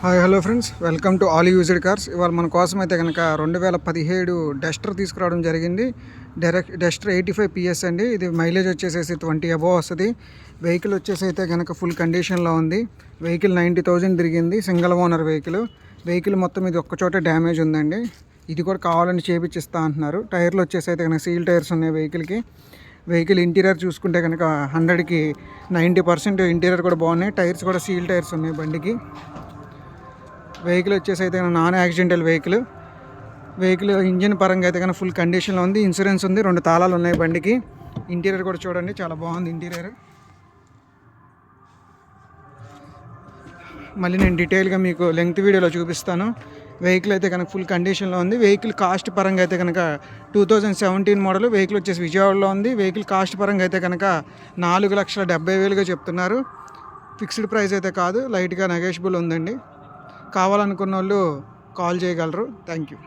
Hi hello friends, welcome to all used cars. ఇవాళ మన కోసం అయితే కనుక 2017 డస్టర్ తీసుకురావడం జరిగింది. డస్టర్ 85 PS అండి. ఇది మైలేజ్ వచ్చేసేసి 20 అబోవ్ వస్తుంది. వెహికల్ వచ్చేసి అయితే కనుక ఫుల్ కండిషన్లో ఉంది. వెహికల్ 90,000 తిరిగింది. సింగిల్ ఓనర్ వెహికల్ మొత్తం ఇది ఒక్కచోట డ్యామేజ్ ఉందండి. ఇది కూడా కావాలని చేపించిస్తా అంటున్నారు. టైర్లు వచ్చేసి అయితే కనుక సీల్ టైర్స్ ఉన్నాయి వెహికల్ ఇంటీరియర్ చూసుకుంటే కనుక 100కి 90% ఇంటీరియర్ కూడా బాగున్నాయి. టైర్స్ కూడా సీల్ టైర్స్ ఉన్నాయి బండికి. వెహికల్ వచ్చేసి అయితే నాన్ యాక్సిడెంటల్ వెహికల్ ఇంజిన్ పరంగా అయితే కనుక ఫుల్ కండిషన్లో ఉంది. ఇన్సూరెన్స్ ఉంది. 2 తాళాలు ఉన్నాయి బండికి. ఇంటీరియర్ కూడా చూడండి, చాలా బాగుంది ఇంటీరియర్. మళ్ళీ నేను డీటెయిల్గా మీకు లెంగ్త్ వీడియోలో చూపిస్తాను. వెహికల్ అయితే కనుక ఫుల్ కండిషన్లో ఉంది. వెహికల్ కాస్ట్ పరంగా అయితే కనుక 2017 మోడల్. వెహికల్ వచ్చేసి విజయవాడలో ఉంది. వెహికల్ కాస్ట్ పరంగా అయితే కనుక 4,70,000గా చెప్తున్నారు. ఫిక్స్డ్ ప్రైస్ అయితే కాదు, లైట్గా నెగోషియబుల్ ఉందండి. కావాలనుకున్న వాళ్ళు కాల్ చేయగలరు. Thank you.